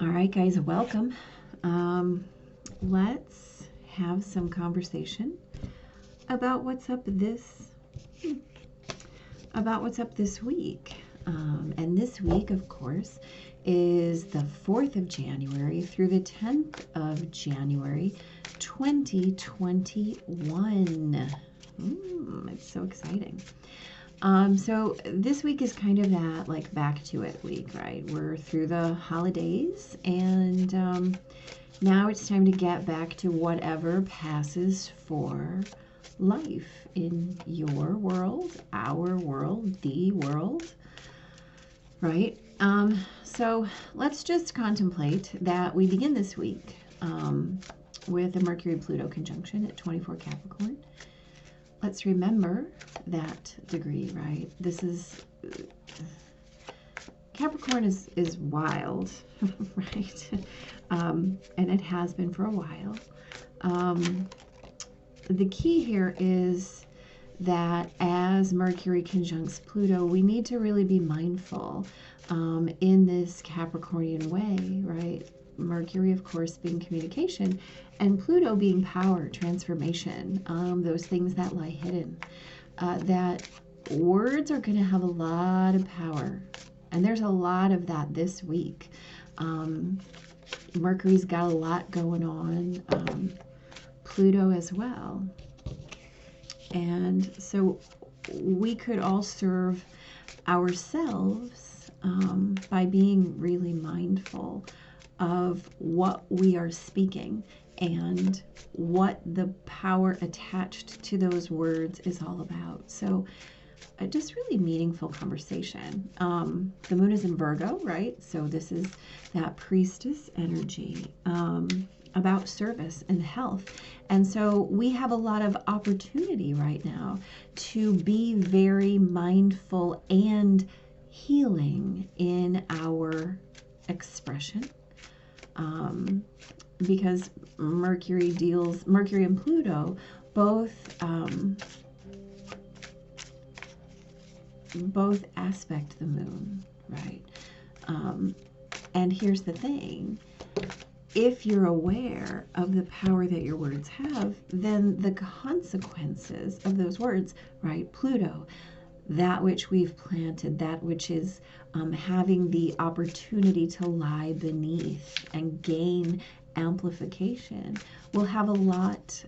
All right, guys, welcome. Let's have some conversation about what's up this week. And this week, of course, is the 4th of January through the 10th of January, 2021. It's so exciting. So this week is kind of that like back to it week, right? We're through the holidays and now it's time to get back to whatever passes for life in your world, our world, the world, right? So let's just contemplate that we begin this week with a Mercury-Pluto conjunction at 24 Capricorn. Let's remember that degree, right? This is, Capricorn is wild, right? And it has been for a while. The key here is that as Mercury conjuncts Pluto, we need to really be mindful in this Capricornian way, right? Mercury, of course, being communication, and Pluto being power, transformation, those things that lie hidden. That words are going to have a lot of power, and there's a lot of that this week. Mercury's got a lot going on, Pluto as well. And so we could all serve ourselves by being really mindful of what we are speaking and what the power attached to those words is all about. So just really meaningful conversation. The moon is in Virgo, right? So this is that priestess energy about service and health. And so we have a lot of opportunity right now to be very mindful and healing in our expression. Because Mercury and Pluto both aspect the moon, right? And here's the thing. If you're aware of the power that your words have, then the consequences of those words, right? Pluto, that which we've planted, that which is having the opportunity to lie beneath and gain amplification, will have a lot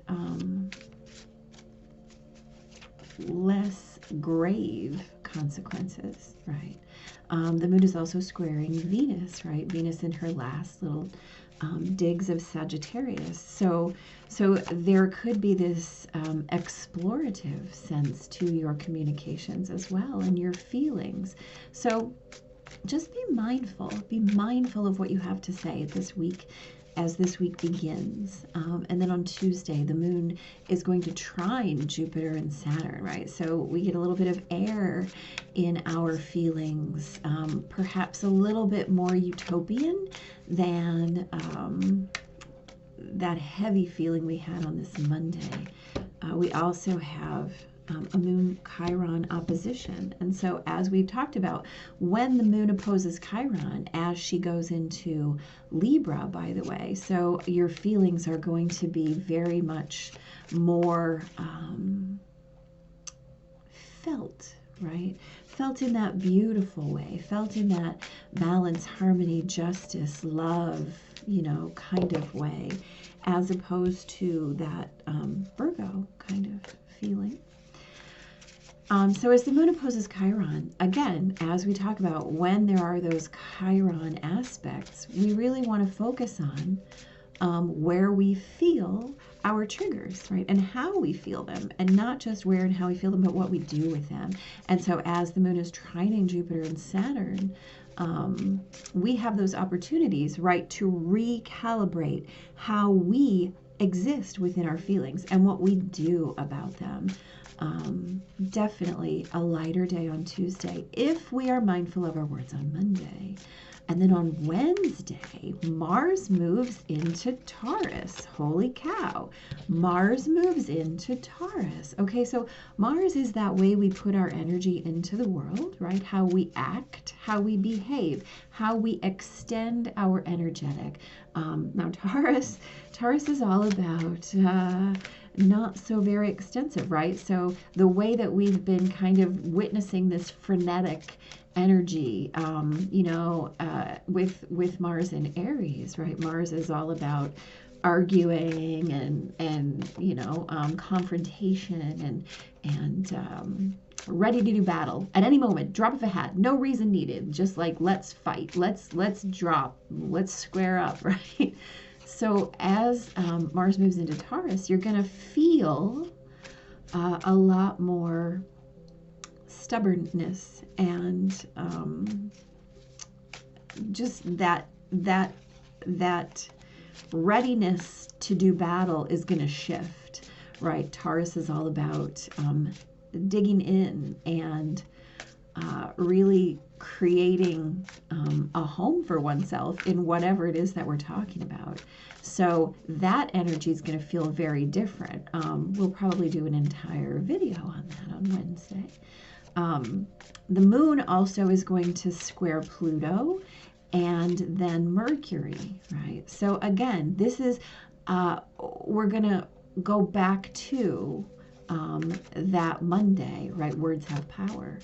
less grave consequences, right? The moon is also squaring Venus, right? Venus in her last little digs of Sagittarius. So there could be this explorative sense to your communications as well and your feelings. So just be mindful of what you have to say this week as this week begins. And then on Tuesday, the moon is going to trine Jupiter and Saturn, right? So we get a little bit of air in our feelings, perhaps a little bit more utopian than that heavy feeling we had on this Monday. We also have a moon Chiron opposition. And so as we've talked about, when the moon opposes Chiron, as she goes into Libra, by the way, so your feelings are going to be very much more felt, right? Felt in that beautiful way, felt in that balance, harmony, justice, love, you know, kind of way, as opposed to that Virgo kind of feeling. So as the moon opposes Chiron, again, as we talk about, when there are those Chiron aspects, we really want to focus on where we feel our triggers, right? And how we feel them, and not just where and how we feel them, but what we do with them. And so as the moon is trining Jupiter and Saturn, we have those opportunities, right, to recalibrate how we exist within our feelings and what we do about them. definitely a lighter day on Tuesday if we are mindful of our words on Monday. And then on Wednesday, Mars moves into Taurus. Holy cow. Mars moves into Taurus. Okay, so Mars is that way we put our energy into the world, right? How we act, how we behave, how we extend our energetic. Now, Taurus is all about not so very extensive, right? So the way that we've been kind of witnessing this frenetic energy, with Mars in Aries, right? Mars is all about arguing and confrontation and ready to do battle at any moment, drop of a hat, no reason needed, just like let's fight, let's drop, let's square up, right? So as Mars moves into Taurus, you're going to feel a lot more stubbornness and just that readiness to do battle is going to shift, right? Taurus is all about digging in and really creating a home for oneself in whatever it is that we're talking about. So that energy is going to feel very different. We'll probably do an entire video on that on Wednesday. The moon also is going to square Pluto and then Mercury, right? So again, this is, we're going to go back to that Monday, right? Words have power,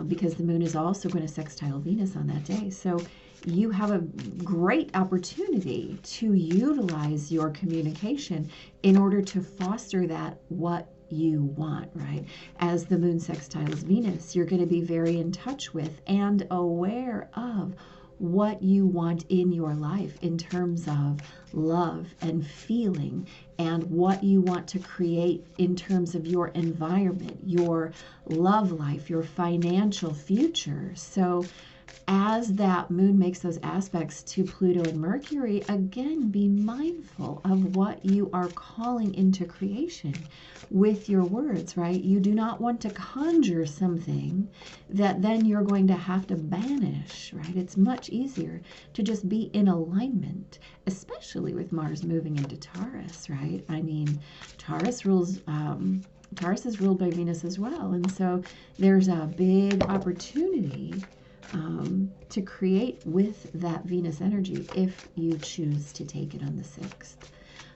because the moon is also going to sextile Venus on that day. So you have a great opportunity to utilize your communication in order to foster that what you want, right? As the moon sextiles Venus, you're going to be very in touch with and aware of what you want in your life in terms of love and feeling, and what you want to create in terms of your environment, your love life, your financial future. So as that moon makes those aspects to Pluto and Mercury, again, be mindful of what you are calling into creation with your words, right? You do not want to conjure something that then you're going to have to banish, right? It's much easier to just be in alignment, especially with Mars moving into Taurus, right? I mean, Taurus is ruled by Venus as well. And so there's a big opportunity to create with that Venus energy if you choose to take it on the 6th.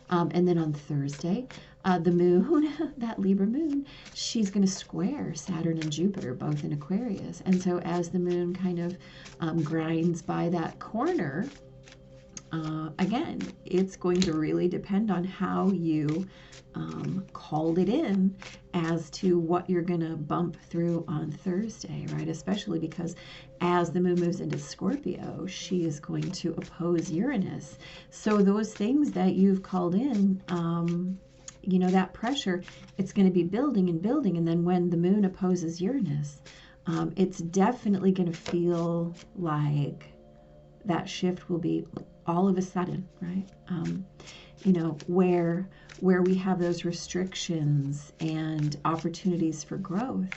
And then on Thursday, the moon, that Libra moon, she's going to square Saturn and Jupiter, both in Aquarius. And so as the moon kind of grinds by that corner, again, it's going to really depend on how you called it in as to what you're going to bump through on Thursday, right? Especially because as the moon moves into Scorpio, she is going to oppose Uranus. So those things that you've called in, that pressure, it's going to be building and building. And then when the moon opposes Uranus, it's definitely going to feel like that shift will be all of a sudden, right? Where we have those restrictions and opportunities for growth,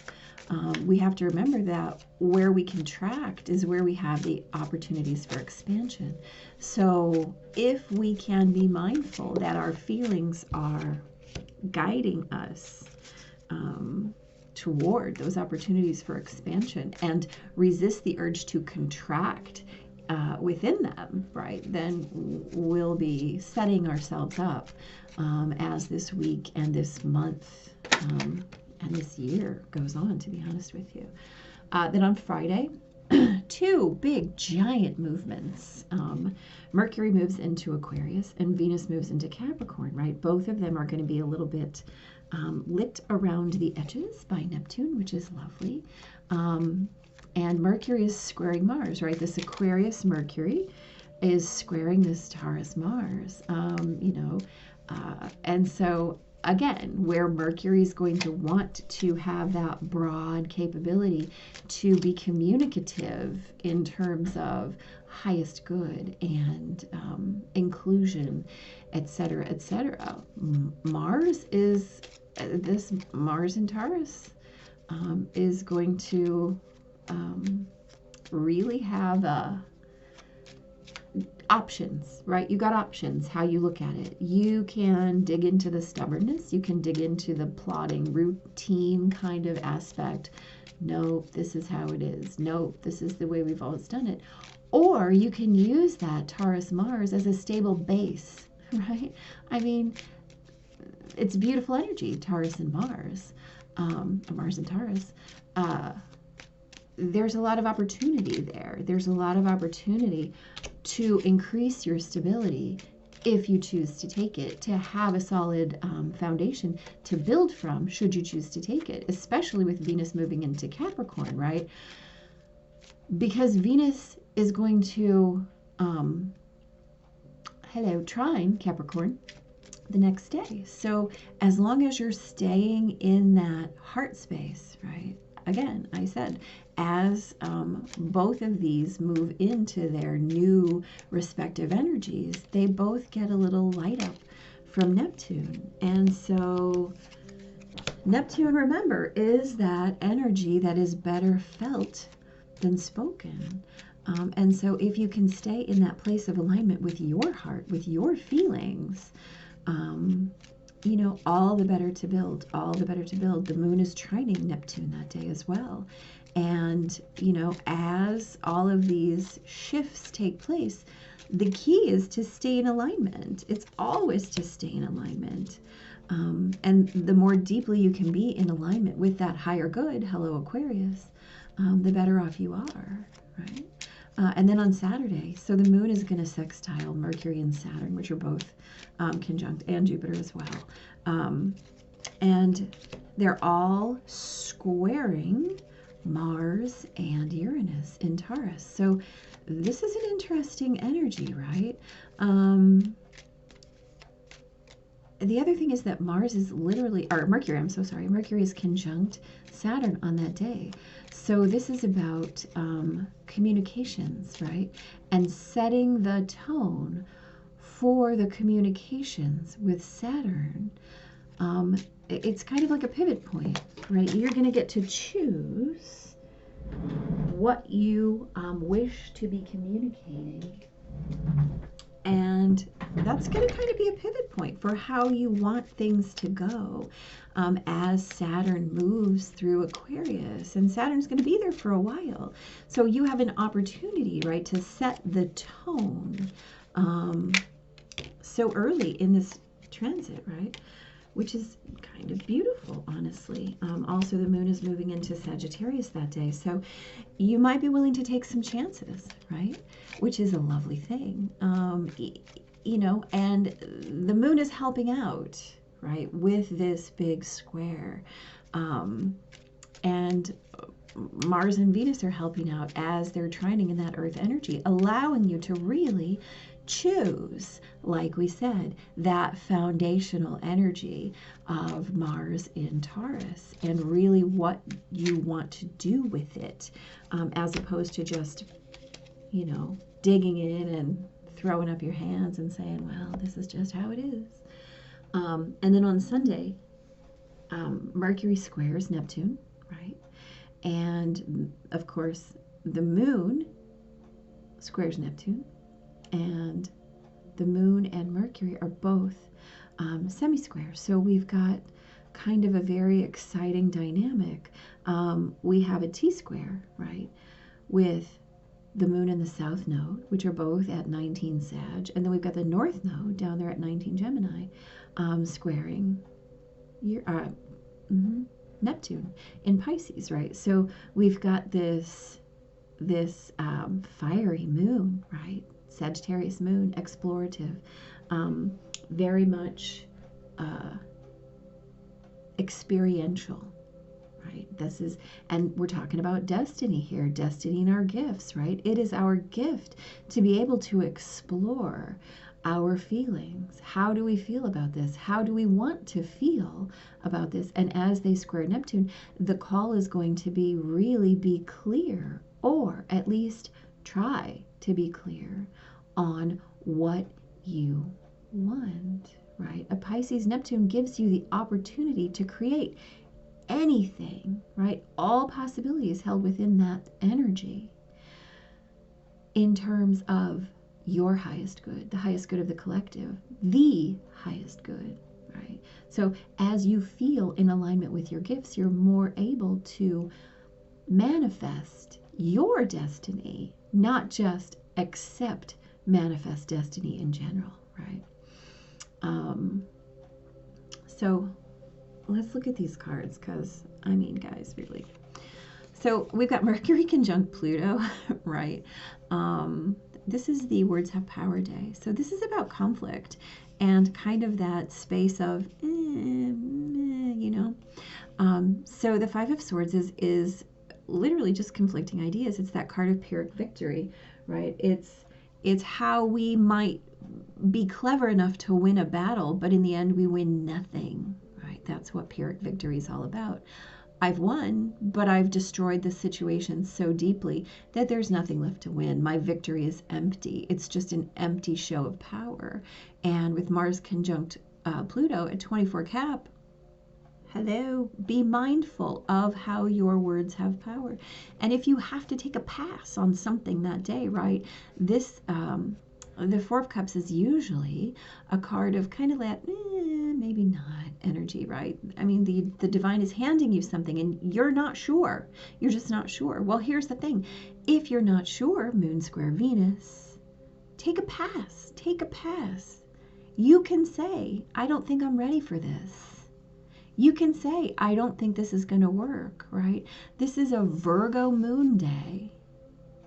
we have to remember that where we contract is where we have the opportunities for expansion. So if we can be mindful that our feelings are guiding us toward those opportunities for expansion and resist the urge to contract within them, right, then we'll be setting ourselves up as this week and this month and this year goes on, to be honest with you. Then on Friday, two big giant movements. Mercury moves into Aquarius and Venus moves into Capricorn, right? Both of them are going to be a little bit lit around the edges by Neptune, which is lovely. And Mercury is squaring Mars, right? This Aquarius Mercury is squaring this Taurus Mars, and so again, where Mercury is going to want to have that broad capability to be communicative in terms of highest good and inclusion, etc., etc. Mars is this Mars in Taurus is going to really have options, right? You got options how you look at it. You can dig into the stubbornness. You can dig into the plodding, routine kind of aspect. Nope, this is how it is. Nope, this is the way we've always done it. Or you can use that Taurus Mars as a stable base, right? I mean, it's beautiful energy, Taurus and Mars, Mars and Taurus. There's a lot of opportunity there. There's a lot of opportunity to increase your stability if you choose to take it, to have a solid foundation to build from should you choose to take it, especially with Venus moving into Capricorn, right? Because Venus is going to, trine Capricorn the next day. So as long as you're staying in that heart space, right? Again, I said, as both of these move into their new respective energies, they both get a little light up from Neptune. And so Neptune, remember, is that energy that is better felt than spoken. And so if you can stay in that place of alignment with your heart, with your feelings, you know, all the better to build, all the better to build. The moon is trining Neptune that day as well. And, you know, as all of these shifts take place, the key is to stay in alignment. It's always to stay in alignment. And the more deeply you can be in alignment with that higher good, hello Aquarius, the better off you are, right? And then on Saturday, so the moon is going to sextile Mercury and Saturn, which are both conjunct, and Jupiter as well. And they're all squaring Mars and Uranus in Taurus. So this is an interesting energy, right? The other thing is that Mars is literally, or Mercury, I'm so sorry, Mercury is conjunct Saturn on that day. So this is about communications, right? And setting the tone for the communications with Saturn. It's kind of like a pivot point, right? You're going to get to choose what you wish to be communicating. And that's going to kind of be a pivot point for how you want things to go as Saturn moves through Aquarius. And Saturn's going to be there for a while. So you have an opportunity, right, to set the tone so early in this transit, right? Which is kind of beautiful, honestly. Also, the moon is moving into Sagittarius that day. So you might be willing to take some chances, right? Which is a lovely thing. You know, and the moon is helping out, right, with this big square. And Mars and Venus are helping out as they're trining in that earth energy, allowing you to really choose, like we said, that foundational energy of Mars in Taurus and really what you want to do with it, as opposed to just, you know, digging in and throwing up your hands and saying, well, this is just how it is. And then on Sunday, Mercury squares Neptune, right? And of course, the moon squares Neptune. And the moon and Mercury are both semi-square. So we've got kind of a very exciting dynamic. We have a T-square, right, with the moon and the south node, which are both at 19 Sag. And then we've got the north node down there at 19 Gemini, squaring Neptune in Pisces, right? So we've got this fiery moon, right? Sagittarius moon, explorative, very much experiential, right? This is, and we're talking about destiny here, destiny and our gifts, right? It is our gift to be able to explore our feelings. How do we feel about this? How do we want to feel about this? And as they square Neptune, the call is going to be really be clear, or at least try to be clear on what you want, right? A Pisces Neptune gives you the opportunity to create anything, right? All possibilities held within that energy in terms of your highest good, the highest good of the collective, the highest good, right? So as you feel in alignment with your gifts, you're more able to manifest your destiny, not just accept manifest destiny in general, right? So let's look at these cards, because I mean, guys, really. So we've got Mercury conjunct Pluto, right? This is the Words Have Power Day. So this is about conflict and kind of that space of, you know. So the Five of Swords is literally just conflicting ideas. It's that card of Pyrrhic victory, right? It's how we might be clever enough to win a battle, but in the end we win nothing, right? That's what Pyrrhic victory is all about. I've won, but I've destroyed the situation so deeply that there's nothing left to win. My victory is empty. It's just an empty show of power. And with Mars conjunct Pluto at 24 Cap, hello, be mindful of how your words have power. And if you have to take a pass on something that day, right, this, the Four of Cups is usually a card of kind of that, maybe not energy, right? I mean, the divine is handing you something and you're not sure. You're just not sure. Well, here's the thing. If you're not sure, Moon square Venus, take a pass. Take a pass. You can say, I don't think I'm ready for this. You can say, I don't think this is going to work, right? This is a Virgo moon day.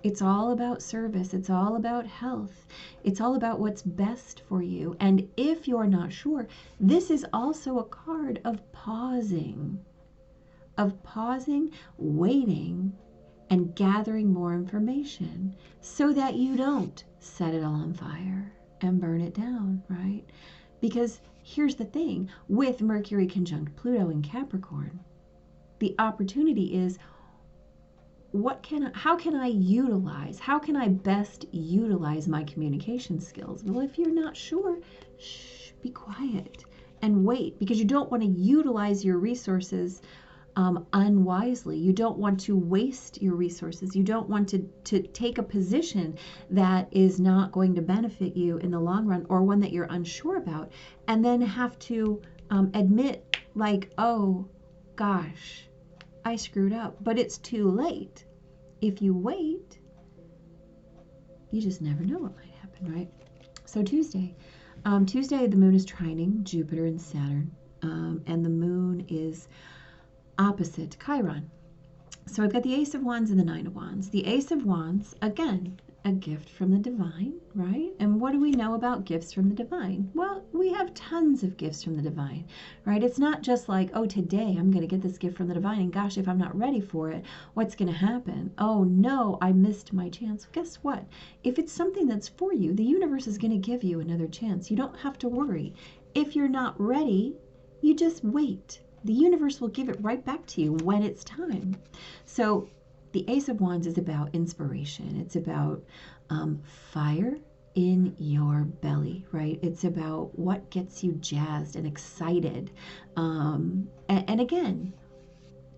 It's all about service. It's all about health. It's all about what's best for you. And if you're not sure, this is also a card of pausing, waiting, and gathering more information so that you don't set it all on fire and burn it down, right? Because here's the thing, with Mercury conjunct Pluto in Capricorn, the opportunity is, how can I best utilize my communication skills? Well, if you're not sure, shh, be quiet and wait, because you don't want to utilize your resources unwisely. You don't want to waste your resources. You don't want to take a position that is not going to benefit you in the long run, or one that you're unsure about, and then have to admit like, oh gosh, I screwed up. But it's too late. If you wait, you just never know what might happen, right? So Tuesday, the moon is trining Jupiter and Saturn, and the moon is opposite Chiron. So I've got the Ace of Wands and the Nine of Wands. The Ace of Wands, again, a gift from the divine, right? And what do we know about gifts from the divine? Well, we have tons of gifts from the divine, right? It's not just like, oh, today I'm going to get this gift from the divine, and gosh, if I'm not ready for it, what's going to happen? Oh no, I missed my chance. Guess what? If it's something that's for you, the universe is going to give you another chance. You don't have to worry. If you're not ready, you just wait. The universe will give it right back to you when it's time. So the Ace of Wands is about inspiration. It's about fire in your belly, right? It's about what gets you jazzed and excited. And again,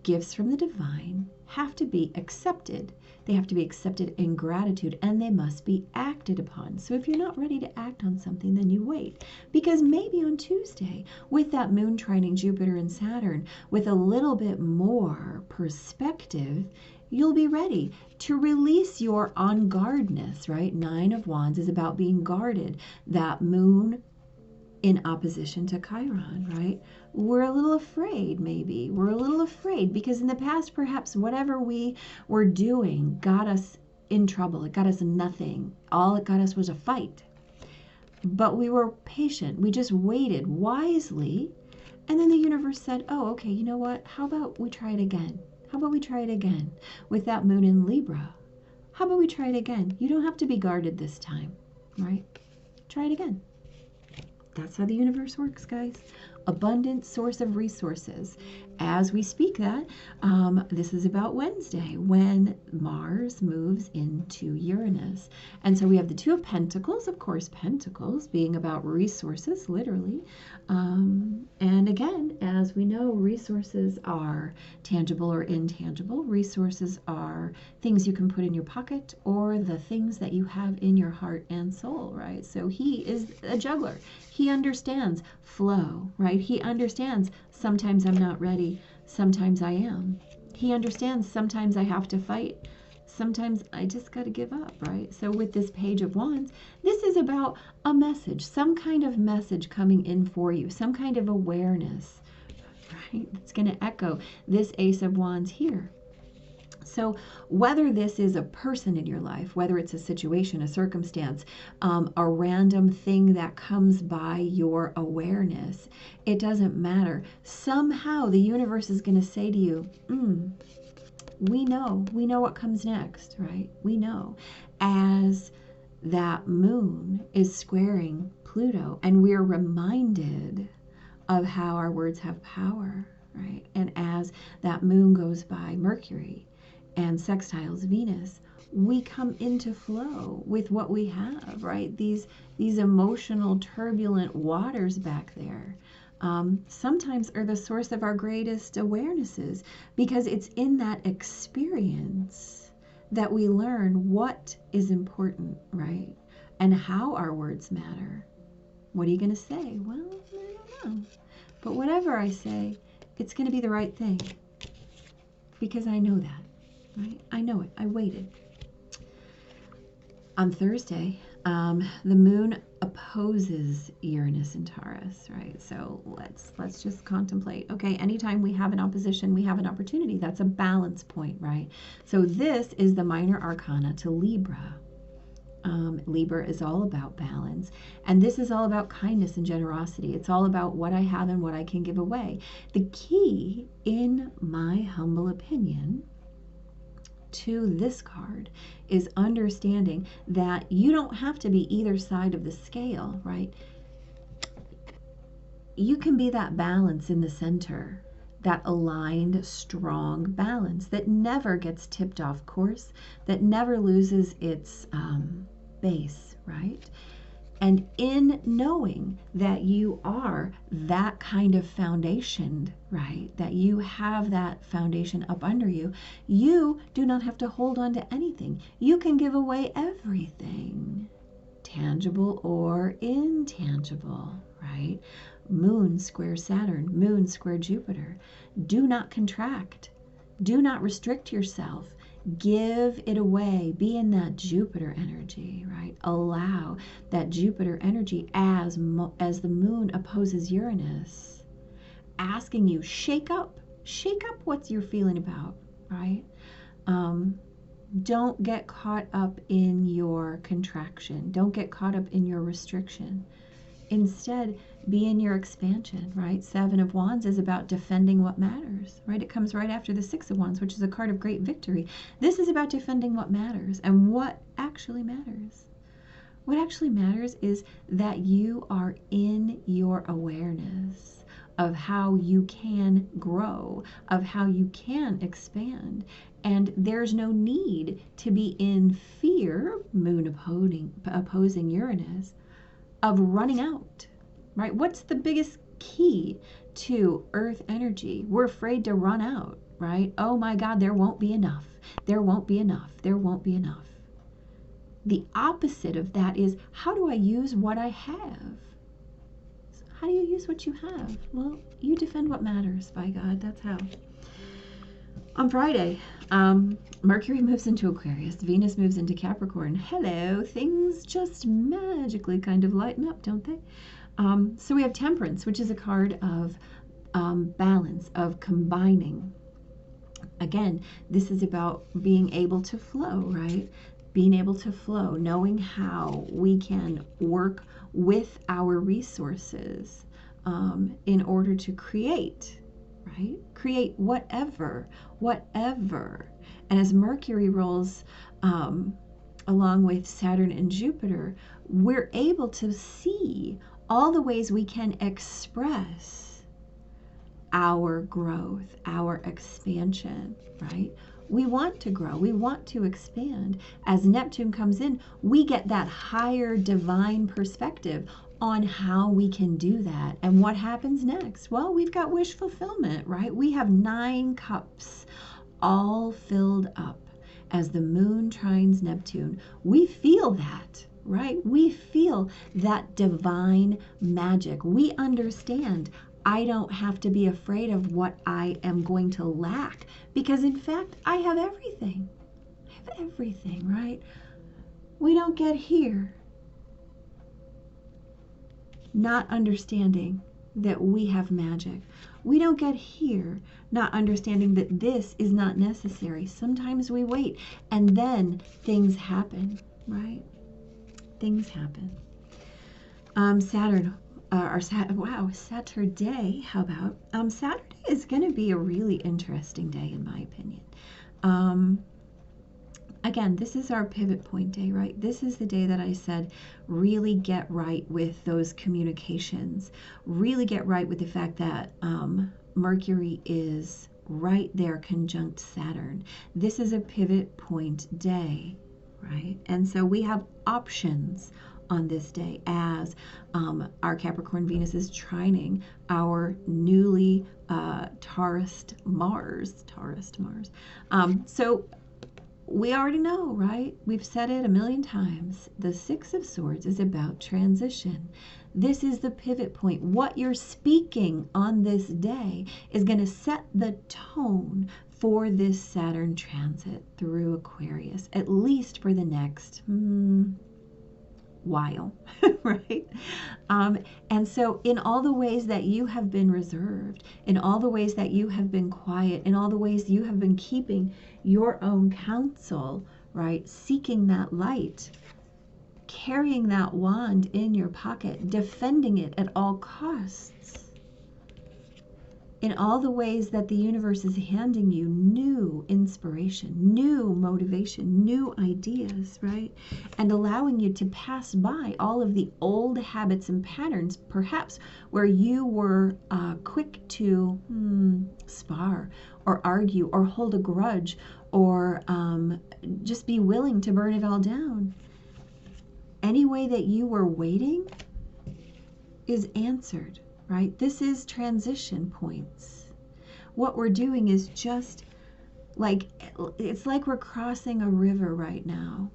gifts from the divine have to be accepted. They have to be accepted in gratitude, and they must be acted upon. So if you're not ready to act on something, then you wait. Because maybe on Tuesday, with that moon trining Jupiter and Saturn, with a little bit more perspective, you'll be ready to release your on guardness, right? Nine of Wands is about being guarded. That moon in opposition to Chiron, right? We're a little afraid, maybe. We're a little afraid because in the past, perhaps whatever we were doing got us in trouble. It got us nothing. All it got us was a fight. But we were patient. We just waited wisely. And then the universe said, oh, okay, you know what? How about we try it again? How about we try it again with that moon in Libra? How about we try it again? You don't have to be guarded this time, right? Try it again. That's how the universe works, guys. abundant source of resources. As we speak that, this is about Wednesday when Mars moves into Uranus. And so we have the Two of Pentacles, of course, Pentacles being about resources, literally. And again, as we know, resources are tangible or intangible. Resources are things you can put in your pocket or the things that you have in your heart and soul, right? So he is a juggler. He understands flow, right? He understands sometimes I'm not ready, sometimes I am. He understands sometimes I have to fight, sometimes I just got to give up, right? So with this Page of Wands, this is about a message, some kind of message coming in for you, some kind of awareness, right? It's going to echo this Ace of Wands here. So whether this is a person in your life, whether it's a situation, a circumstance, a random thing that comes by your awareness, it doesn't matter. Somehow the universe is going to say to you, we know what comes next, right? We know. As that moon is squaring Pluto, and we're reminded of how our words have power, right? And as that moon goes by Mercury and sextiles Venus, we come into flow with what we have, right? These emotional, turbulent waters back there sometimes are the source of our greatest awarenesses, because it's in that experience that we learn what is important, right? And how our words matter. What are you going to say? Well, I don't know. But whatever I say, it's going to be the right thing, because I know that. Right? I know it. I waited. On Thursday, the moon opposes Uranus and Taurus, right? So let's just contemplate. Okay, anytime we have an opposition, we have an opportunity. That's a balance point, right? So this is the minor arcana to Libra. Libra is all about balance, and this is all about kindness and generosity. It's all about what I have and what I can give away. The key, in my humble opinion, to this card is understanding that you don't have to be either side of the scale, right? You can be that balance in the center, that aligned, strong balance that never gets tipped off course, that never loses its base, right? And in knowing that you are that kind of foundation, right, that you have that foundation up under you, you do not have to hold on to anything. You can give away everything, tangible or intangible, right? Moon square Saturn, moon square Jupiter. Do not contract. Do not restrict yourself. Give it away. Be in that Jupiter energy, right? Allow that Jupiter energy as the moon opposes Uranus, asking you, shake up what you're feeling about, right? Don't get caught up in your contraction. Don't get caught up in your restriction. Instead, be in your expansion, right? Seven of Wands is about defending what matters, right? It comes right after the Six of Wands, which is a card of great victory. This is about defending what matters and what actually matters. What actually matters is that you are in your awareness of how you can grow, of how you can expand. And there's no need to be in fear, moon opposing Uranus, of running out, right? What's the biggest key to earth energy? We're afraid to run out, right? Oh my God, there won't be enough. There won't be enough. There won't be enough. The opposite of that is, how do I use what I have? How do you use what you have? Well, you defend what matters, by God. That's how. On Friday, Mercury moves into Aquarius, Venus moves into Capricorn. Hello, things just magically kind of lighten up, don't they? So we have Temperance, which is a card of balance, of combining. Again, this is about being able to flow, right? Being able to flow, knowing how we can work with our resources in order to create, right? Create whatever. And as Mercury rolls along with Saturn and Jupiter, we're able to see all the ways we can express our growth, our expansion, right? We want to grow. We want to expand. As Neptune comes in, we get that higher divine perspective on how we can do that. And what happens next? Well, we've got wish fulfillment, right? We have 9 cups all filled up as the moon trines Neptune. We feel that, right? We feel that divine magic. We understand I don't have to be afraid of what I am going to lack, because in fact, I have everything. I have everything, right? We don't get here not understanding that we have magic. We don't get here not understanding that this is not necessary. Sometimes we wait and then things happen, right? Things happen. Saturday, how about? Saturday is going to be a really interesting day in my opinion. Again, this is our pivot point day, right? This is the day that I said, really get right with those communications. Really get right with the fact that Mercury is right there conjunct Saturn. This is a pivot point day, right? And so we have options on this day as our Capricorn Venus is trining our newly Taurus Mars. So we already know, right? We've said it a million times. The 6 of Swords is about transition. This is the pivot point. What you're speaking on this day is going to set the tone for this Saturn transit through Aquarius, at least for the next while, right? And so in all the ways that you have been reserved, in all the ways that you have been quiet, in all the ways you have been keeping your own counsel, right? Seeking that light, carrying that wand in your pocket, defending it at all costs. In all the ways that the universe is handing you new inspiration, new motivation, new ideas, right? And allowing you to pass by all of the old habits and patterns, perhaps where you were quick to spar or argue or hold a grudge or just be willing to burn it all down. Any way that you were waiting is answered. Right? This is transition points. What we're doing is just like, it's like we're crossing a river right now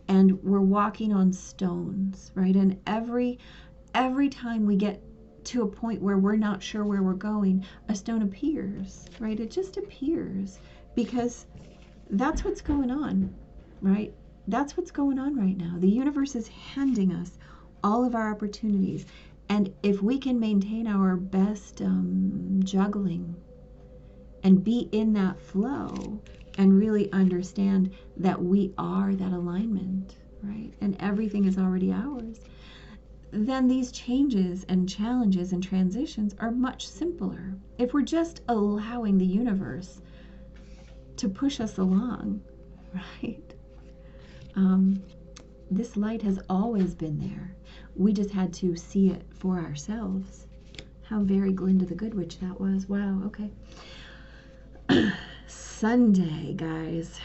and we're walking on stones, right? And every time we get to a point where we're not sure where we're going, a stone appears, right? It just appears because that's what's going on, right? That's what's going on right now. The universe is handing us all of our opportunities. And if we can maintain our best juggling and be in that flow and really understand that we are that alignment, right? And everything is already ours, then these changes and challenges and transitions are much simpler. If we're just allowing the universe to push us along, right? This light has always been there. We just had to see it for ourselves. How very Glinda the Good Witch that was. Wow, okay. Sunday, guys.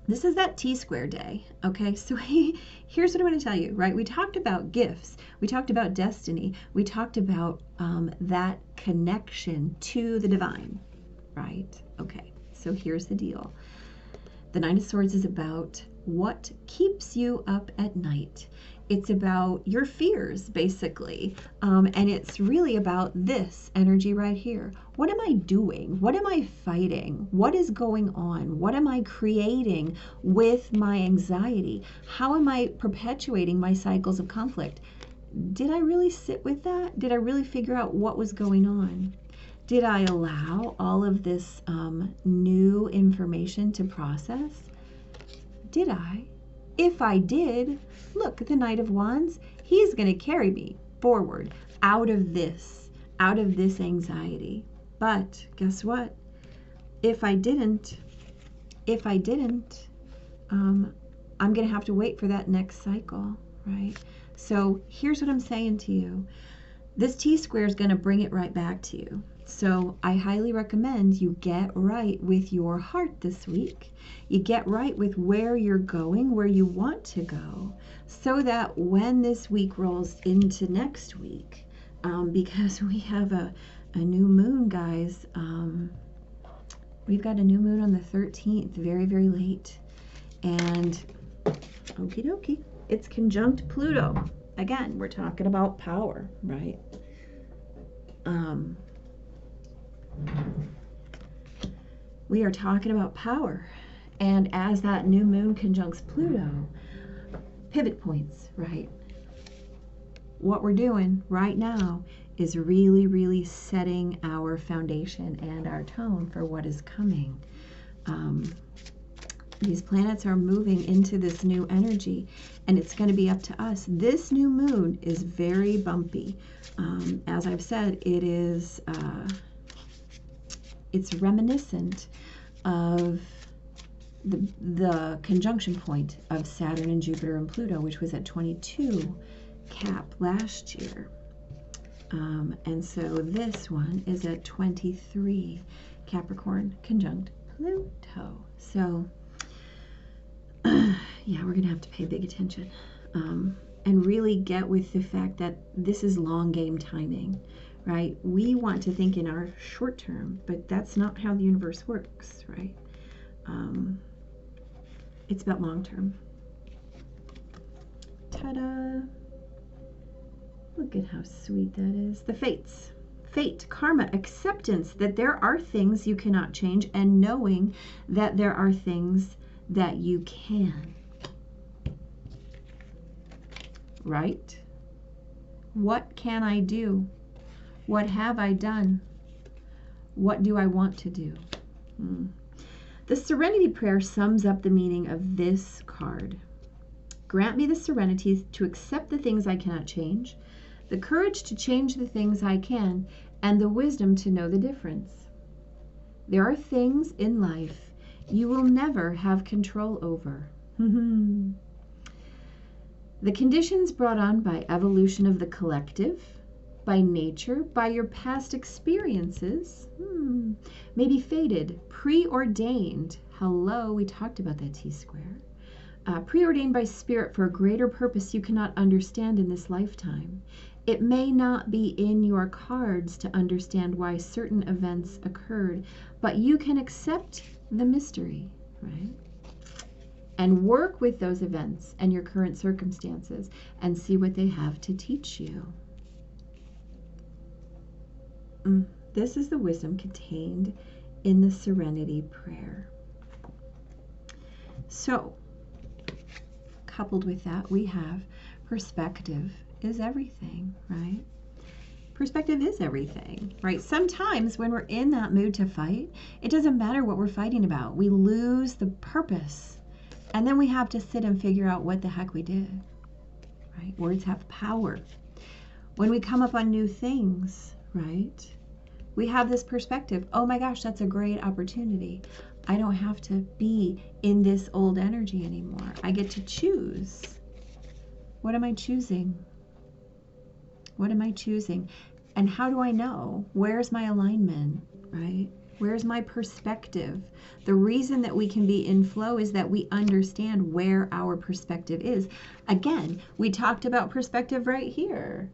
This is that T-square day, okay? So here's what I'm going to tell you, right? We talked about gifts. We talked about destiny. We talked about that connection to the divine, right? Okay, so here's the deal. The Nine of Swords is about what keeps you up at night. It's about your fears, basically. And it's really about this energy right here. What am I doing? What am I fighting? What is going on? What am I creating with my anxiety? How am I perpetuating my cycles of conflict? Did I really sit with that? Did I really figure out what was going on? Did I allow all of this new information to process? Did I? If I did, look, the Knight of Wands, he's going to carry me forward out of this anxiety. But guess what? If I didn't, I'm going to have to wait for that next cycle, right? So here's what I'm saying to you. This T-square is going to bring it right back to you. So I highly recommend you get right with your heart this week. You get right with where you're going, where you want to go, so that when this week rolls into next week, because we have a new moon, guys. We've got a new moon on the 13th, very, very late. And okie dokie, it's conjunct Pluto. Again, we're talking about power, right? We are talking about power. And as that new moon conjuncts Pluto, pivot points, right? What we're doing right now is really, really setting our foundation and our tone for what is coming. These planets are moving into this new energy, and it's going to be up to us. This new moon is very bumpy. As I've said, it's reminiscent of the conjunction point of Saturn and Jupiter and Pluto, which was at 22 Cap last year. And so this one is at 23 Capricorn conjunct Pluto. So yeah, we're gonna have to pay big attention and really get with the fact that this is long game timing, right? We want to think in our short term, but that's not how the universe works, right? It's about long term. Ta-da! Look at how sweet that is. The fates. Fate, karma, acceptance that there are things you cannot change, and knowing that there are things that you can. Right? What can I do? What have I done? What do I want to do? The Serenity Prayer sums up the meaning of this card. Grant me the serenity to accept the things I cannot change, the courage to change the things I can, and the wisdom to know the difference. There are things in life you will never have control over. The conditions brought on by evolution of the collective, by nature, by your past experiences, may be fated, preordained. Hello, we talked about that T-square. Preordained by spirit for a greater purpose you cannot understand in this lifetime. It may not be in your cards to understand why certain events occurred, but you can accept the mystery, right? And work with those events and your current circumstances and see what they have to teach you. This is the wisdom contained in the Serenity Prayer. So, coupled with that, we have perspective is everything, right? Perspective is everything, right? Sometimes when we're in that mood to fight, it doesn't matter what we're fighting about. We lose the purpose. And then we have to sit and figure out what the heck we did, right? Words have power. When we come up on new things, right? We have this perspective. Oh my gosh, that's a great opportunity. I don't have to be in this old energy anymore. I get to choose. What am I choosing? What am I choosing? And how do I know? Where's my alignment, right? Where's my perspective? The reason that we can be in flow is that we understand where our perspective is. Again, we talked about perspective right here,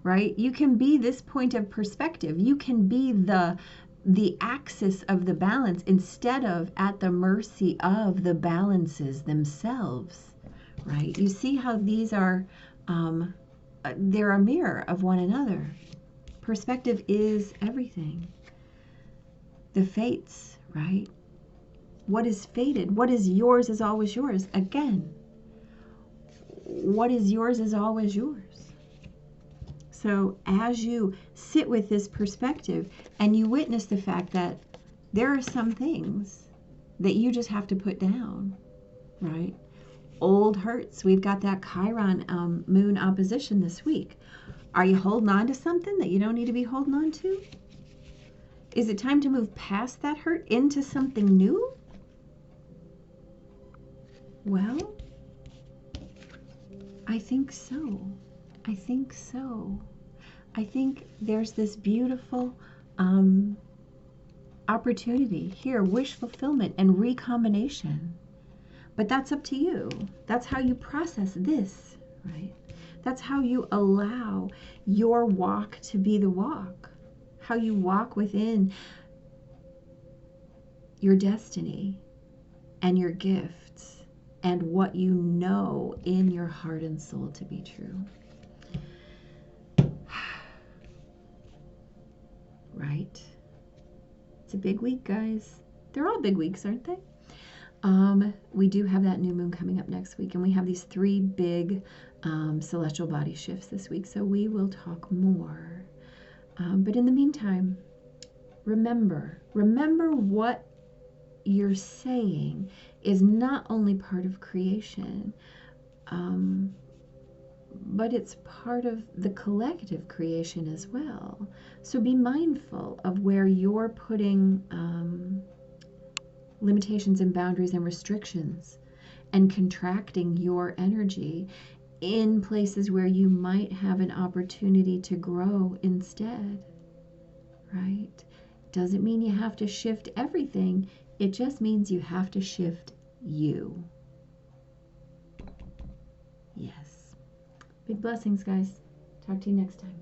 right? You can be this point of perspective. You can be the axis of the balance instead of at the mercy of the balances themselves, right? You see how these are, they're a mirror of one another. Perspective is everything. The fates, right? What is fated? What is yours is always yours. Again, what is yours is always yours. So as you sit with this perspective and you witness the fact that there are some things that you just have to put down, right? Old hurts. We've got that Chiron moon opposition this week. Are you holding on to something that you don't need to be holding on to? Is it time to move past that hurt into something new? Well, I think so. I think so. I think there's this beautiful opportunity here, wish fulfillment and recombination. But that's up to you. That's how you process this, right? That's how you allow your walk to be the walk. How you walk within your destiny and your gifts and what you know in your heart and soul to be true. Right? It's a big week, guys. They're all big weeks, aren't they? We do have that new moon coming up next week, and we have these 3 big celestial body shifts this week, so we will talk more. But in the meantime, remember what you're saying is not only part of creation, but it's part of the collective creation as well. So be mindful of where you're putting limitations and boundaries and restrictions and contracting your energy in places where you might have an opportunity to grow instead, right? Doesn't mean you have to shift everything. It just means you have to shift you. Yes. Big blessings, guys. Talk to you next time.